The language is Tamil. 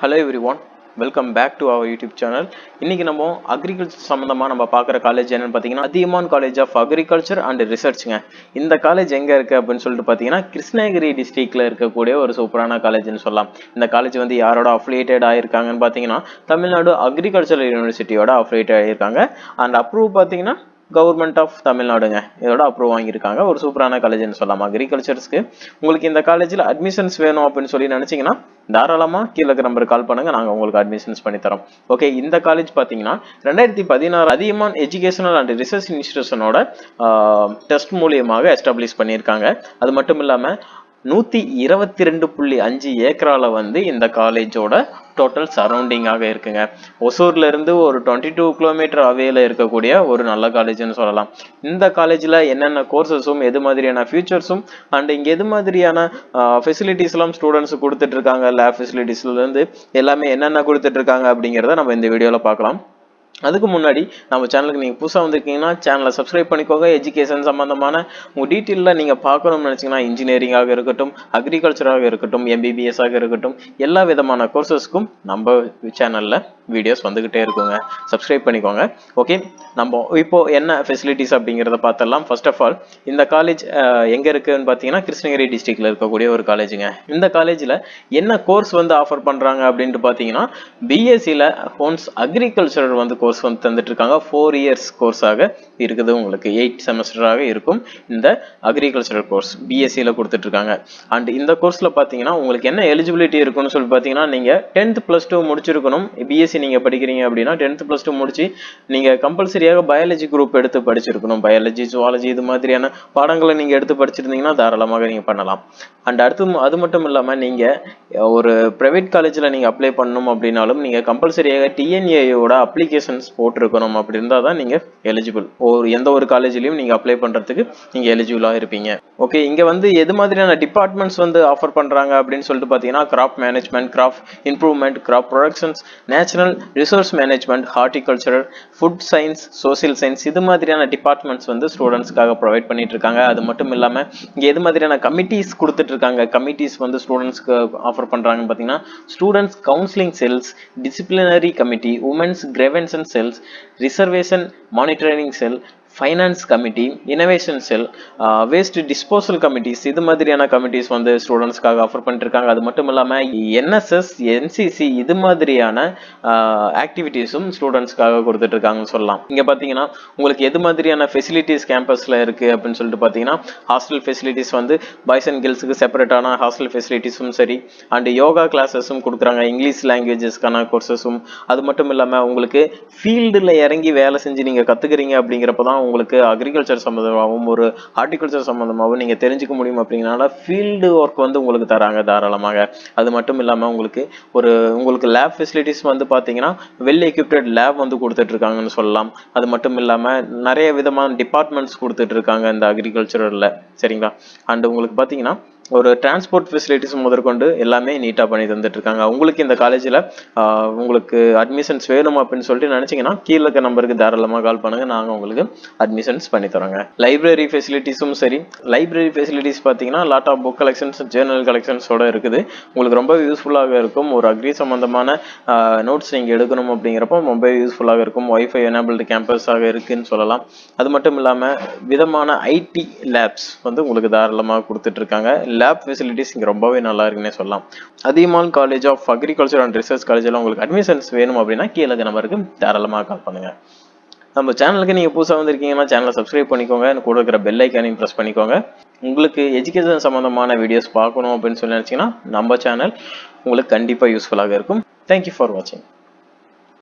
Hello everyone, welcome back to our YouTube channel. இன்னைக்கு நம்ம அக்ரிகல்ச்சர் சம்பந்தமா நம்ம பார்க்குற காலேஜ் என்னன்னு பார்த்தீங்கன்னா Athiyaman college of agriculture and ரிசர்ச்ங்க. இந்த காலேஜ் எங்க இருக்கு அப்படின்னு சொல்லிட்டு பார்த்தீங்கன்னா கிருஷ்ணகிரி டிஸ்ட்ரிக்ட்ல இருக்கக்கூடிய ஒரு சூப்பரான காலேஜ்னு சொல்லலாம். இந்த காலேஜ் வந்து யாரோட அஃபிலியேட்டட் ஆயிருக்காங்கன்னு பார்த்தீங்கன்னா தமிழ்நாடு அக்ரிகல்ச்சரல் யூனிவர்சிட்டியோட அஃபிலியேட்டட் ஆயிருக்காங்க. அண்ட் அப்ரூவ் பார்த்தீங்கன்னா கவர்மெண்ட் ஆஃப் தமிழ்நாடுங்க இதோட அப்ரூவ் வாங்கியிருக்காங்க. ஒரு சூப்பரான காலேஜ்னு சொல்லலாம் அக்ரிகல்ச்சர்ஸ்க்கு. உங்களுக்கு இந்த காலேஜில் அட்மிஷன்ஸ் வேணும் அப்படின்னு சொல்லி நினைச்சீங்கன்னா தாராளமா கீழே இருக்கிற நம்பருக்கு கால் பண்ணுங்க, நாங்கள் உங்களுக்கு அட்மிஷன்ஸ் பண்ணி தரோம். ஓகே, இந்த காலேஜ் பார்த்தீங்கன்னா 2016 அதியமான் எஜுகேஷனல் அண்ட் ரிசர்ச் இன்ஸ்டிடியூஷனோட டெஸ்ட் மூலியமாக எஸ்டாப்ளிஷ் பண்ணியிருக்காங்க. அது மட்டும் இல்லாமல் 122.5 ஏக்கரால வந்து இந்த காலேஜோட டோட்டல் சரௌண்டிங்காக இருக்குங்க. ஒசூர்ல இருந்து ஒரு 22 கிலோமீட்டர் அவேல இருக்கக்கூடிய ஒரு நல்ல காலேஜ்னு சொல்லலாம். இந்த காலேஜ்ல என்னென்ன கோர்சஸும் எது மாதிரியான ஃபியூச்சர்ஸும் அண்ட் இங்க எது மாதிரியான ஃபெசிலிட்டிஸ் எல்லாம் ஸ்டூடெண்ட்ஸ் கொடுத்துட்டு இருக்காங்க, லேப் ஃபெசிலிட்டிஸ்ல இருந்து எல்லாமே என்னென்ன கொடுத்துட்டு இருக்காங்க அப்படிங்கிறத நம்ம இந்த வீடியோல பார்க்கலாம். அதுக்கு முன்னாடி நம்ம சேனலுக்கு நீங்கள் புதுசாக வந்திருக்கீங்கன்னா சேனலை சப்ஸ்கிரைப் பண்ணிக்கோங்க. எஜுகேஷன் சம்மந்தமான உங்கள் டீட்டெயிலில் நீங்கள் பார்க்கணும்னு நினச்சிங்கன்னா இன்ஜினியரிங்காக இருக்கட்டும், அக்ரிகல்ச்சராக இருக்கட்டும், எம்பிபிஎஸ்ஸாக இருக்கட்டும், எல்லா விதமான கோர்சஸ்க்கும் நம்ம சேனலில் வீடியோஸ் வந்துக்கிட்டே இருக்குங்க. சப்ஸ்கிரைப் பண்ணிக்கோங்க. ஓகே, நம்ம இப்போ என்ன ஃபெசிலிட்டிஸ் அப்படிங்கிறத பார்த்துடலாம். ஃபர்ஸ்ட் ஆஃப் ஆல் இந்த காலேஜ் எங்கே இருக்குதுன்னு பார்த்தீங்கன்னா கிருஷ்ணகிரி டிஸ்ட்ரிக்டில் இருக்கக்கூடிய ஒரு காலேஜுங்க. இந்த காலேஜில் என்ன கோர்ஸ் வந்து ஆஃபர் பண்ணுறாங்க அப்படின்ட்டு பார்த்தீங்கன்னா பிஎஸ்சியில் ஹோன்ஸ் அக்ரிகல்ச்சர் வந்து கோர்ஸ் வந்து தந்துட்டு இருக்காங்க. 4 இயர்ஸ் கோர்ஸாக இருக்குது. உங்களுக்கு 8 செமஸ்டராக இருக்கும் இந்த அக்ரிகல்ச்சரல் கோர்ஸ் பிஎஸ்சியில் கொடுத்துட்டு இருக்காங்க. அண்ட் இந்த கோர்ஸில் பார்த்தீங்கன்னா உங்களுக்கு என்ன எலிஜிபிலிட்டி இருக்குன்னு சொல்லி பார்த்தீங்கன்னா நீங்கள் 10th +2 முடிச்சிருக்கணும். பிஎஸ்சி நீங்கள் படிக்கிறீங்க அப்படின்னா 10th +2 முடிச்சு நீங்கள் கம்பல்சரியாக பயாலஜி குரூப் எடுத்து படிச்சிருக்கணும். பயாலஜி, ஜுவாலஜி இது மாதிரியான பாடங்களை நீங்கள் எடுத்து படிச்சிருந்தீங்கன்னா தாராளமாக நீங்கள் பண்ணலாம். அண்ட் அது மட்டும் இல்லாமல் நீங்கள் ஒரு ப்ரைவேட் காலேஜில் நீங்கள் அப்ளை பண்ணணும் அப்படின்னாலும் நீங்கள் கம்பல்சரியாக டிஎன்ஏயோட அப்ளிகேஷன்ஸ் போட்டிருக்கணும். அப்படி இருந்தால் தான் நீங்கள் எலிஜிபிள். எந்த ஒரு காலேஜ்லையும் நீங்கள் அப்ளை பண்ணுறதுக்கு நீங்கள் எலிஜிபிளாக இருப்பீங்க. ஓகே, இங்கே வந்து எது மாதிரியான டிபார்ட்மெண்ட்ஸ் வந்து ஆஃபர் பண்ணுறாங்க அப்படின்னு சொல்லிட்டு பார்த்தீங்கன்னா crop management, crop improvement, crop productions, natural resource management, horticulture, food science, social science இது மாதிரியான டிபார்ட்மெண்ட்ஸ் வந்து ஸ்டூடெண்ட்ஸ்க்காக ப்ரொவைட் பண்ணிட்டு இருக்காங்க. அது மட்டும் இல்லாமல் இங்கே எது மாதிரியான கமிட்டிஸ் கொடுத்துட்டு இருக்காங்க, கமிட்டிஸ் வந்து ஸ்டூடெண்ட்ஸ்க்கு ஆஃபர் பண்ணுறாங்கன்னு பார்த்தீங்கன்னா students counselling cells, disciplinary committee, women's grievance cells, reservation monitoring cell, finance committee, innovation cell, waste disposal committees இது மாதிரியான கமிட்டிஸ் வந்து ஸ்டூடெண்ட்ஸ்க்காக ஆஃபர் பண்ணிருக்காங்க. அது மட்டும் இல்லாமல் என்எஸ்எஸ், என்சிசி இது மாதிரியான ஆக்டிவிட்டீஸும் ஸ்டூடெண்ட்ஸ்க்காக கொடுத்துட்டு இருக்காங்கன்னு சொல்லலாம். இங்கே பார்த்தீங்கன்னா உங்களுக்கு எது மாதிரியான ஃபெசிலிட்டிஸ் கேம்பஸில் இருக்குது அப்படின்னு சொல்லிட்டு பார்த்தீங்கன்னா ஹாஸ்டல் ஃபெசிலிட்டிஸ் வந்து பாய்ஸ் அண்ட் கேர்ள்ஸுக்கு செப்பரேட்டான ஹாஸ்டல் ஃபெசிலிட்டிஸும் சரி, அண்ட் யோகா கிளாஸஸும் கொடுக்குறாங்க, இங்கிலீஷ் லாங்குவேஜஸ்க்கான கோர்சஸும். அது மட்டும் இல்லாமல் உங்களுக்கு ஃபீல்டில் இறங்கி வேலை செஞ்சு நீங்கள் கற்றுக்குறீங்க அப்படிங்கிறப்ப தான் உங்களுக்கு அக்ரிகல்ச்சர் சம்மந்தமாகவும் ஒரு ஹார்டிகல்ச்சர் சம்மந்தமாகவும் நீங்கள் தெரிஞ்சுக்க முடியும். அப்படிங்கிறனால ஃபீல்டு ஒர்க் வந்து உங்களுக்கு தராங்க தாராளமாக. அது மட்டும் இல்லாமல் உங்களுக்கு லேப் ஃபெசிலிட்டிஸ் வந்து பார்த்தீங்கன்னா வெல் எக்யூப்டட் லேப் வந்து கொடுத்துட்டு இருக்காங்கன்னு சொல்லலாம். அது மட்டும் இல்லாமல் நிறைய விதமான டிபார்ட்மெண்ட்ஸ் கொடுத்துட்டு இருக்காங்க இந்த அக்ரிகல்ச்சரில், சரிங்களா. அண்ட் உங்களுக்கு பார்த்தீங்கன்னா ஒரு டிரான்ஸ்போர்ட் ஃபெசிலிட்டிஸ் முதற்கொண்டு எல்லாமே நீட்டாக பண்ணி தந்துட்டு இருக்காங்க. உங்களுக்கு இந்த காலேஜில் உங்களுக்கு அட்மிஷன்ஸ் வேணும் அப்படின்னு சொல்லிட்டு நினச்சிங்கன்னா கீழே இருக்க நம்பருக்கு தாராளமாக கால் பண்ணுங்கள், நாங்கள் உங்களுக்கு அட்மிஷன்ஸ் பண்ணி தரோங்க. லைப்ரரி ஃபெசிலிட்டிஸும் சரி, லைப்ரரி ஃபெசிலிட்டிஸ் பார்த்தீங்கன்னா lot of book collections, journal கலெக்ஷன்ஸோட இருக்குது. உங்களுக்கு ரொம்ப யூஸ்ஃபுல்லாக இருக்கும். ஒரு அக்ரி சம்மந்தமான நோட்ஸ் நீங்கள் எடுக்கணும் அப்படிங்கிறப்போ ரொம்ப யூஸ்ஃபுல்லாக இருக்கும். ஒய்ஃபை எனேபிள்டு கேம்பஸாக இருக்குன்னு சொல்லலாம். அது மட்டும் இல்லாமல் விதமான ஐடி லேப்ஸ் வந்து உங்களுக்கு தாராளமாக கொடுத்துட்டு இருக்காங்க. லேப் ஃபெசிலிட்டிஸ் இங்கே ரொம்பவே நல்லா இருக்குன்னே சொல்லலாம். Adhiyaman college of agriculture and research காலேஜில் உங்களுக்கு அட்மிஷன்ஸ் வேணும் அப்படின்னா கீழே நம்பருக்கு தாராளமாக கால் பண்ணுங்க. நம்ம சேனலுக்கு நீங்கள் புதுசாக வந்திருக்கீங்கன்னா சேனலை சப்ஸ்கிரைப் பண்ணிக்கோங்க, கூட இருக்கிற பெல் ஐக்கானையும் ப்ரெஸ் பண்ணிக்கோங்க. உங்களுக்கு எஜுகேஷன் சம்மந்தமான வீடியோஸ் பார்க்கணும் அப்படின்னு சொல்லி நினச்சிங்கன்னா நம்ம சேனல் உங்களுக்கு கண்டிப்பாக யூஸ்ஃபுல்லாக இருக்கும். தேங்க்யூ ஃபார் வாட்சிங்.